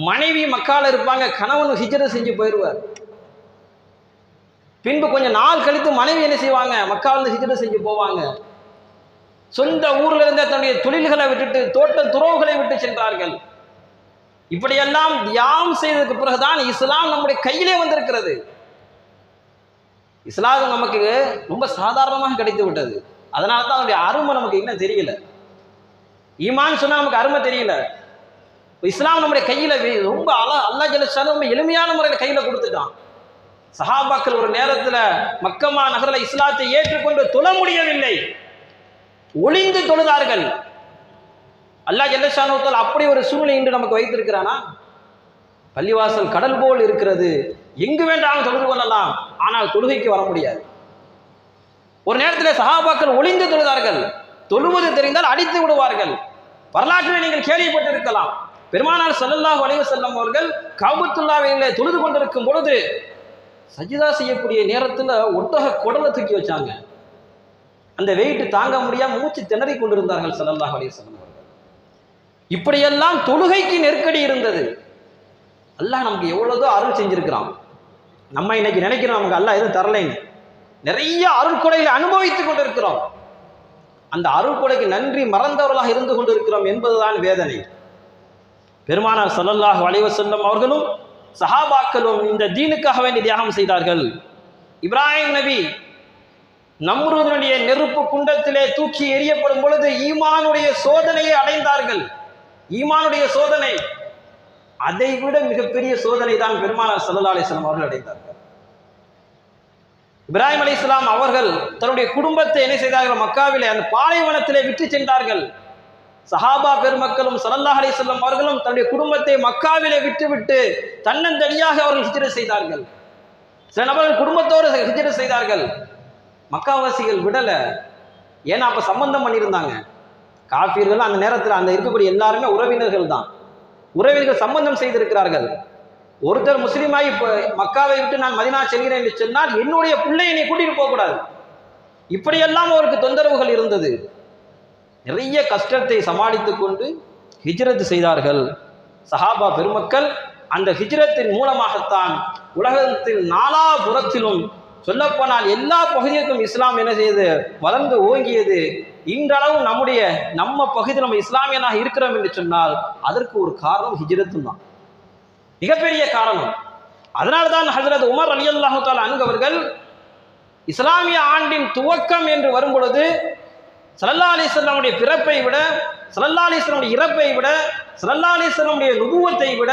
மனைவி மக்கால இருப்பாங்க, கணவன் ஹிஜ்ரத் செஞ்சு போயிடுவார். பின்பு கொஞ்சம் நாள் கழித்து மனைவி என்ன செய்வாங்க, மக்காவிலிருந்து ஹிஜ்ரத் செஞ்சு போவாங்க. சொந்த ஊர்ல இருந்த தன்னுடைய தொழில்களை விட்டுட்டு தோட்ட துறவுகளை விட்டு சென்றார்கள். இப்படியெல்லாம் தியாகம் செய்ததுக்கு பிறகுதான் இஸ்லாம் நம்முடைய கையிலே வந்திருக்கிறது. இஸ்லாம் நமக்கு ரொம்ப சாதாரணமாக கிடைத்து விட்டது. அதனால தான் அதனுடைய அருமை நமக்கு இன்னும் தெரியல. ஈமான் சொன்னா நமக்கு அருமை தெரியல. இஸ்லாம் நம்முடைய கையில ரொம்ப அல்லாஹ் ஜல்ல ஷானஹு எளிமையான முறையில் கையில கொடுத்துட்டான். சஹாபாக்கள் ஒரு நேரத்தில் மக்கமா நகரில் இஸ்லாத்தை ஏற்றுக்கொண்டு தொழ முடியவில்லை, ஒளிந்து தொழுதார்கள். அல்லாஹ் ஜல்ல ஷானஹு அப்படி ஒரு சூழ்நிலை இன்று நமக்கு வைத்திருக்கிறானா? பள்ளிவாசல் கடல் போல் இருக்கிறது, எங்கு வேண்டாலும் தொழுது கொள்ளலாம், ஆனால் தொழுகைக்கு வர முடியாது. ஒரு நேரத்தில் சஹாபாக்கள் ஒளிந்து தொழுதார்கள், தொழுவது தெரிந்தால் அடித்து விடுவார்கள். வரலாற்றில் நீங்கள் கேள்விப்பட்டிருக்கலாம். பெருமானார் ஸல்லல்லாஹு அலைஹி வஸல்லம் அவர்கள் கஅபத்துல்லாஹ்விலே தொழுது கொண்டிருக்கும் பொழுது சஜிதா செய்யக்கூடிய நேரத்தில் ஒட்டக குடலை தூக்கி வச்சாங்க. அந்த வெயிட் தாங்க முடியாம மூச்சு திணறி கொண்டிருந்தார்கள் ஸல்லல்லாஹு அலைஹி வஸல்லம் அவர்கள். இப்படியெல்லாம் தொழுகைக்கு நெருக்கடி இருந்தது. அல்லாஹ் நமக்கு எவ்வளவுதோ அருள் செஞ்சிருக்கிறான். நம்ம இன்னைக்கு நினைக்கிறோம் நமக்கு அல்லாஹ் எதுவும் தரலைன்னு. நிறைய அருள்கொடைகளை அனுபவித்துக் கொண்டிருக்கிறோம். அந்த அருள்கொடைக்கு நன்றி மறந்தவர்களாக இருந்து கொண்டிருக்கிறோம் என்பதுதான் வேதனை. பெருமானார் ஸல்லல்லாஹு அலைஹி வஸல்லம் அவர்களும் சஹாபாக்களும் இந்த தீனுக்காக வேண்டி தியாகம் செய்தார்கள். இப்ராஹிம் நபி நம்ரூதுடைய நெருப்பு குண்டத்திலே தூக்கி எறியப்படும் பொழுது ஈமானுடைய சோதனையை அடைந்தார்கள். ஈமானுடைய சோதனை, அதை விட மிகப்பெரிய சோதனை தான் பெருமானார் ஸல்லல்லாஹு அலைஹி வஸல்லம் அவர்கள் அடைந்தார்கள். இப்ராஹிம் அலைஹிஸ்ஸலாம் அவர்கள் தன்னுடைய குடும்பத்தை என்ன செய்தார்கள், மக்காவிலே அந்த பாலைவனத்திலே விட்டு சென்றார்கள். சஹாபா பெருமக்களும் ஸல்லல்லாஹு அலைஹி வஸல்லம் அவர்களும் தன்னுடைய குடும்பத்தை மக்காவிலே விட்டுவிட்டு தன்னந்தனியாக அவர்கள் ஹிஜ்ரத் செய்தார்கள். சில நபர்கள் குடும்பத்தோடு ஹிஜ்ரத் செய்தார்கள். மக்காவாசிகள் விடல. ஏன்னா அப்ப சம்பந்தம் பண்ணியிருந்தாங்க. காஃபிர்கள் அந்த நேரத்தில் அந்த இருக்கக்கூடிய எல்லாருமே உறவினர்கள் தான். உறவினர்கள் சம்பந்தம் செய்திருக்கிறார்கள். ஒருத்தர் முஸ்லீமாய் மக்காவை விட்டு நான் மதீனா செல்கிறேன் என்று சொன்னால் என்னுடைய பிள்ளையை நீ கூட்டிட்டு போகக்கூடாது. இப்படியெல்லாம் அவருக்கு தொந்தரவுகள் இருந்தது. நிறைய கஷ்டத்தை சமாளித்துக் கொண்டு ஹிஜ்ரத் செய்தார்கள் சஹாபா பெருமக்கள். அந்த ஹிஜ்ரத்தின் மூலமாகத்தான் உலகத்தில் நாலாபுறத்திலும் சொல்லப்போனால் எல்லா பகுதிக்கும் இஸ்லாம் என்ன செய்து வளர்ந்து ஓங்கியது. இன்றளவு நம்ம பகுதியில் நம்ம இஸ்லாமியனாக இருக்கிறோம் என்று சொன்னால் அதற்கு ஒரு காரணம் ஹிஜ்ரத்தும் தான், மிகப்பெரிய காரணம். அதனால்தான் ஹஜ்ரத் உமர் ரலியல்லாஹு தஆலா அன்ஹு அவர்கள் இஸ்லாமிய ஆண்டின் துவக்கம் என்று வரும் பொழுது ஸல்லல்லாஹு அலைஹி வஸல்லம் பிறப்பை விட, ஸல்லல்லாஹு அலைஹி வஸல்லம் இறப்பை விட, ஸல்லல்லாஹு அலைஹி வஸல்லம் நுபுவத்தை விட